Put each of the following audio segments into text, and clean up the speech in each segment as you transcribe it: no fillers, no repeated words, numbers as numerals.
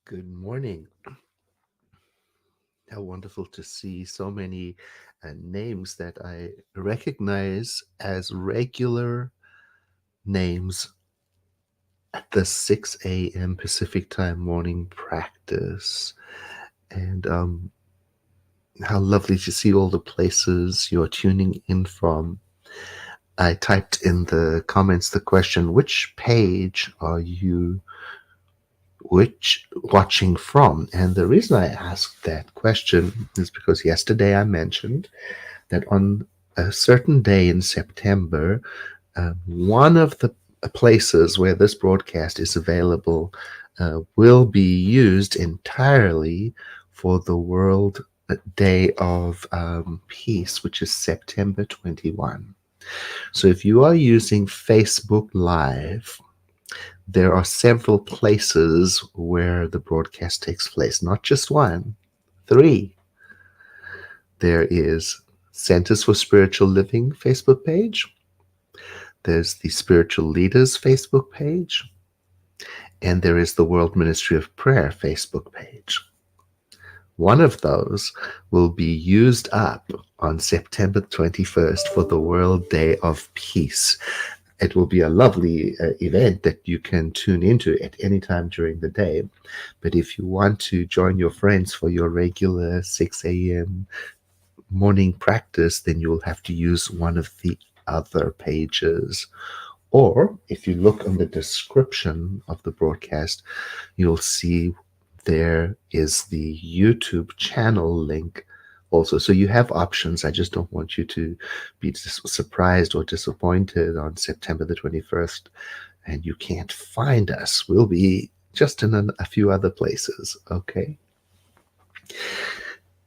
Good morning. How wonderful to see so many names that I recognize as regular names at the 6 a.m. Pacific time morning practice. And how lovely to see all the places you're tuning in from. I typed in the comments the question, which page are you watching from? And the reason I asked that question is because yesterday I mentioned that on a certain day in September, one of the places where this broadcast is available will be used entirely for the World Day of Peace, which is September 21. So if you are using Facebook Live, there are several places where the broadcast takes place, not just one, three. There is Centers for Spiritual Living Facebook page. There's the Spiritual Leaders Facebook page. And there is the World Ministry of Prayer Facebook page. One of those will be used up on September 21st for the World Day of Peace. It will be a lovely event that you can tune into at any time during the day. But if you want to join your friends for your regular 6 a.m. morning practice, then you will have to use one of the other pages. Or if you look on the description of the broadcast, you'll see there is the YouTube channel link also. So you have options. I just don't want you to be surprised or disappointed on September the 21st and you can't find us. We'll be just in a few other places, okay?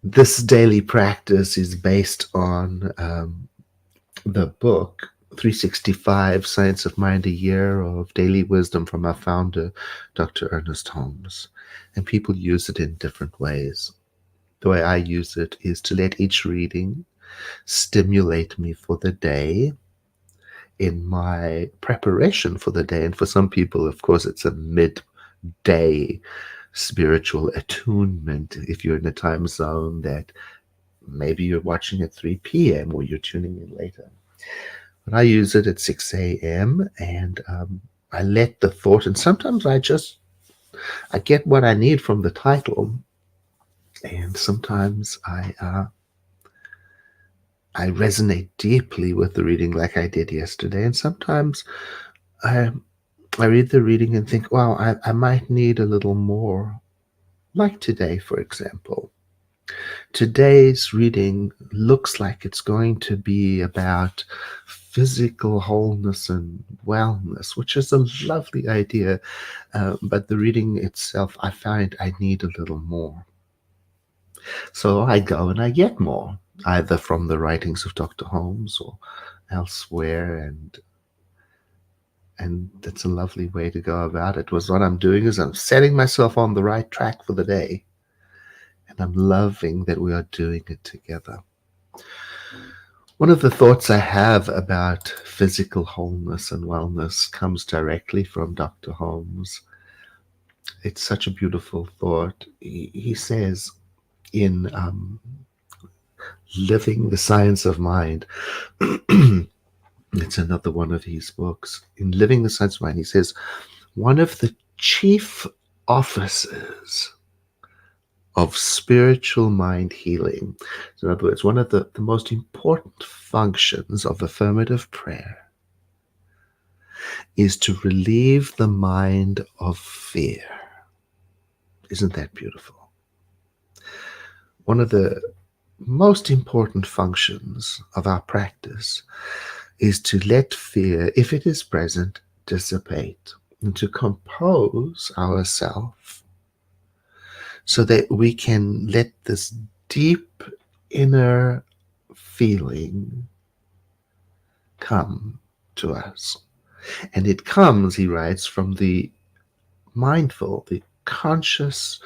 This daily practice is based on the book 365 Science of Mind, a Year of Daily Wisdom from our founder, Dr. Ernest Holmes. And people use it in different ways. The way I use it is to let each reading stimulate me for the day in my preparation for the day. And for some people, of course, it's a midday spiritual attunement if you're in a time zone that maybe you're watching at 3 p.m. or you're tuning in later. But I use it at 6 a.m. and I let the thought, and sometimes I get what I need from the title, and sometimes I resonate deeply with the reading like I did yesterday, and sometimes I read the reading and think, wow, I might need a little more, like today, for example. Today's reading looks like it's going to be about physical wholeness and wellness, which is a lovely idea. But the reading itself, I find I need a little more. So I go and I get more, either from the writings of Dr. Holmes or elsewhere, and that's a lovely way to go about it. Was what I'm doing is I'm setting myself on the right track for the day. And I'm loving that we are doing it together. One of the thoughts I have about physical wholeness and wellness comes directly from Dr. Holmes. It's such a beautiful thought. He says in Living the Science of Mind, it's another one of his books. In Living the Science of Mind, he says, one of the chief offices of spiritual mind healing. So in other words, one of the most important functions of affirmative prayer is to relieve the mind of fear. Isn't that beautiful? One of the most important functions of our practice is to let fear, if it is present, dissipate, and to compose ourselves so that we can let this deep inner feeling come to us. And it comes, he writes, from the mindful, the conscious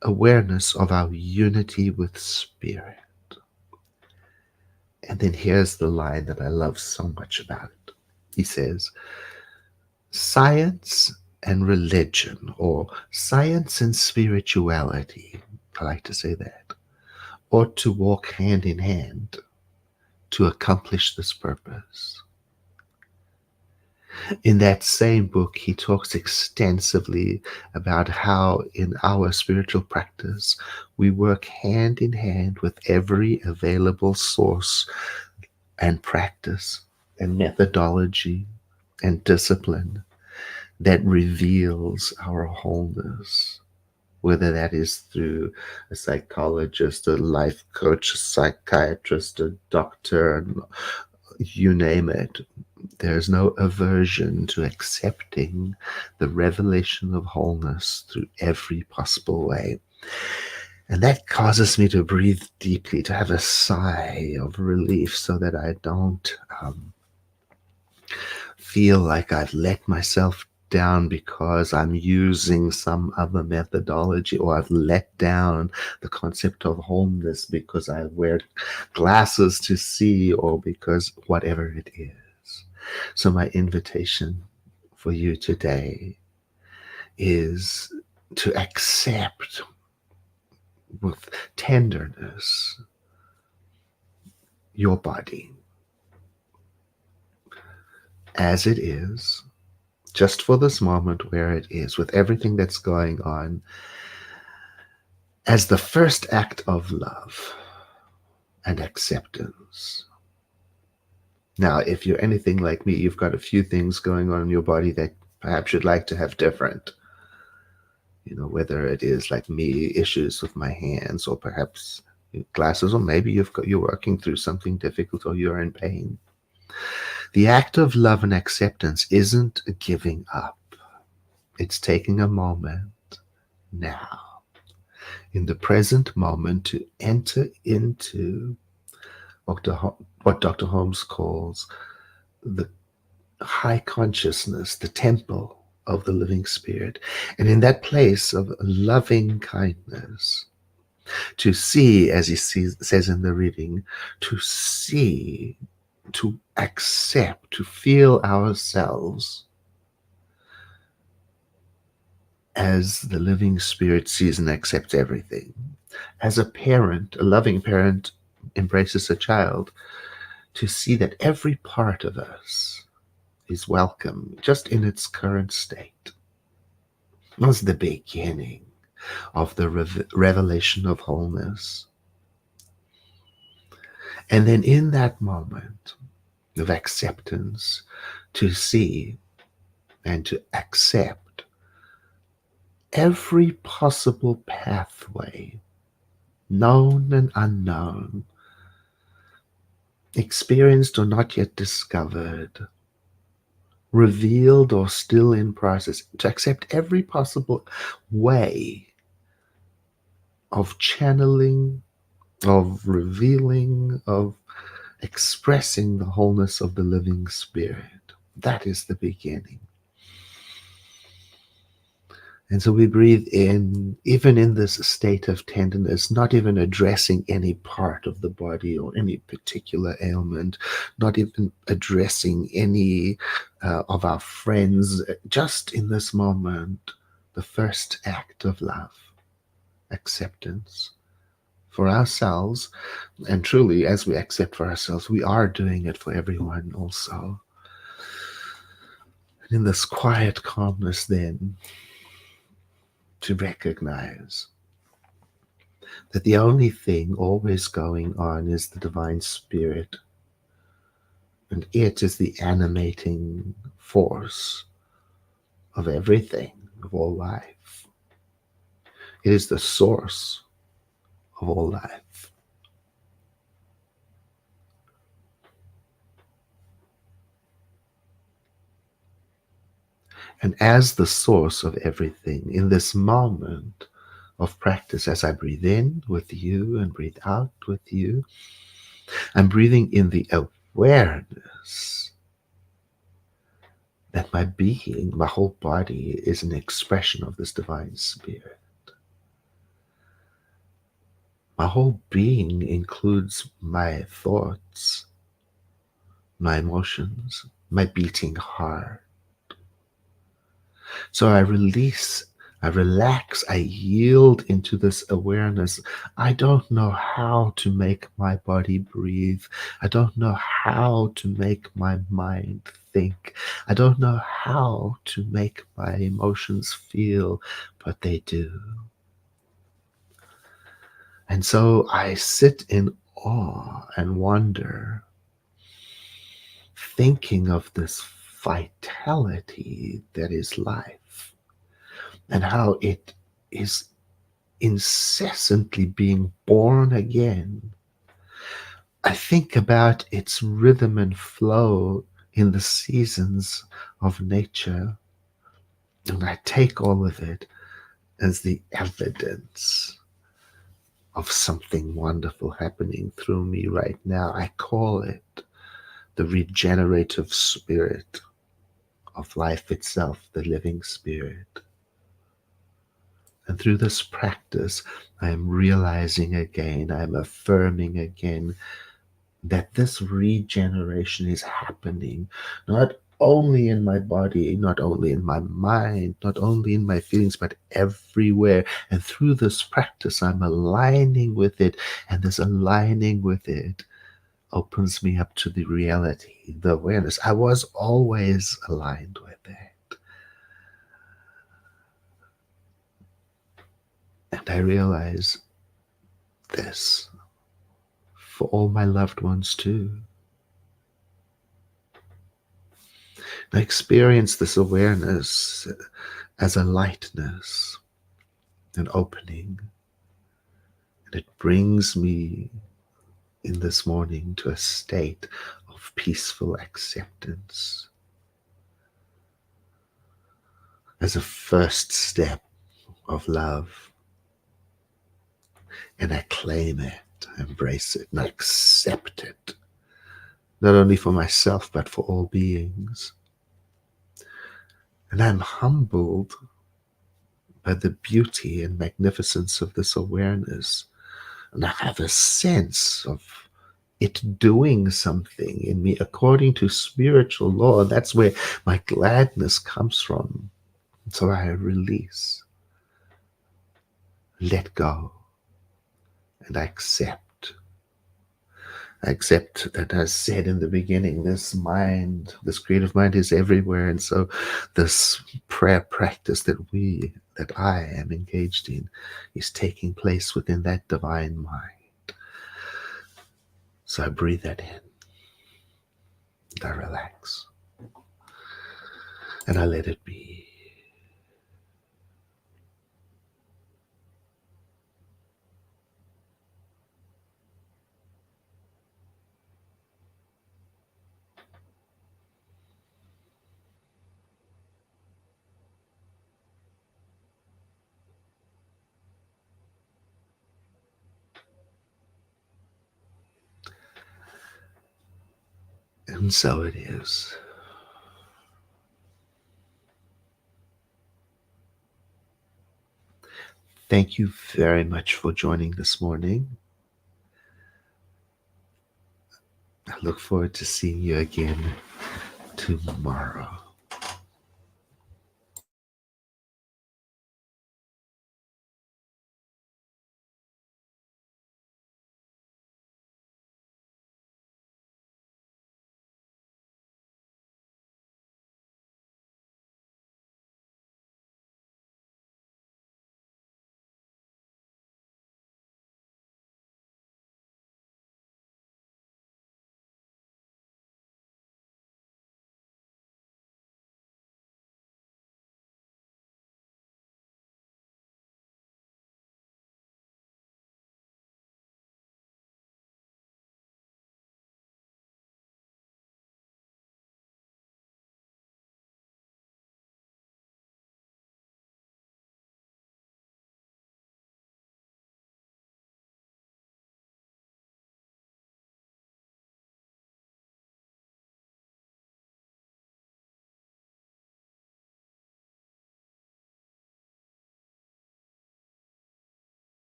awareness of our unity with Spirit. And then here's the line that I love so much about it. He says, science and religion, or science and spirituality, I like to say that, ought to walk hand in hand to accomplish this purpose. In that same book, he talks extensively about how in our spiritual practice we work hand in hand with every available source and practice and methodology and discipline that reveals our wholeness, whether that is through a psychologist, a life coach, a psychiatrist, a doctor, you name it. There's no aversion to accepting the revelation of wholeness through every possible way. And that causes me to breathe deeply, to have a sigh of relief so that I don't feel like I've let myself down because I'm using some other methodology, or I've let down the concept of wholeness because I wear glasses to see, or because whatever it is. So my invitation for you today is to accept with tenderness your body as it is, just for this moment where it is, with everything that's going on, as the first act of love and acceptance. Now, if you're anything like me, you've got a few things going on in your body that perhaps you'd like to have different. Whether it is like me, issues with my hands, or perhaps glasses, or maybe you're working through something difficult, or you're in pain. The act of love and acceptance isn't giving up. It's taking a moment now, in the present moment, to enter into what Dr. Holmes calls the high consciousness, the temple of the living spirit. And in that place of loving kindness, to see, as he says in the reading, to see, to accept, to feel ourselves as the living spirit sees and accepts everything. As a parent, a loving parent embraces a child, to see that every part of us is welcome just in its current state. Was the beginning of the revelation of wholeness. And then in that moment of acceptance, to see and to accept every possible pathway, known and unknown, experienced or not yet discovered, revealed or still in process, to accept every possible way of channeling, of revealing, of expressing the wholeness of the living spirit. That is the beginning. And so we breathe in, even in this state of tenderness, not even addressing any part of the body or any particular ailment, not even addressing any of our friends, just in this moment, the first act of love, acceptance for ourselves. And truly, as we accept for ourselves, we are doing it for everyone also. And in this quiet calmness, then, to recognize that the only thing always going on is the divine spirit, and it is the animating force of everything, of all life. It is the source of all life. And as the source of everything, in this moment of practice, as I breathe in with you and breathe out with you, I'm breathing in the awareness that my being, my whole body, is an expression of this divine spirit. My whole being includes my thoughts, my emotions, my beating heart, So I release, I relax, I yield into this awareness. I don't know how to make my body breathe. I don't know how to make my mind think. I don't know how to make my emotions feel, but they do. And so I sit in awe and wonder, thinking of this vitality that is life and how it is incessantly being born again. I think about its rhythm and flow in the seasons of nature, and I take all of it as the evidence of something wonderful happening through me right now. I call it the regenerative spirit of life itself, the living spirit. And through this practice, I am realizing again, I am affirming again that this regeneration is happening not only in my body, not only in my mind, not only in my feelings, but everywhere. And through this practice, I'm aligning with it, and this aligning with it opens me up to the reality, the awareness. I was always aligned with it. And I realize this for all my loved ones too. I experience this awareness as a lightness, an opening, and it brings me in this morning to a state of peaceful acceptance as a first step of love. And I claim it, embrace it, and I accept it, not only for myself, but for all beings. And I'm humbled by the beauty and magnificence of this awareness. And I have a sense of it doing something in me according to spiritual law. That's where my gladness comes from. So I release, let go, and I accept. I accept that, as said in the beginning, this mind, this creative mind is everywhere. And so this prayer practice that I am engaged in is taking place within that divine mind. So I breathe that in, and I relax, and I let it be. And so it is. Thank you very much for joining this morning. I look forward to seeing you again tomorrow.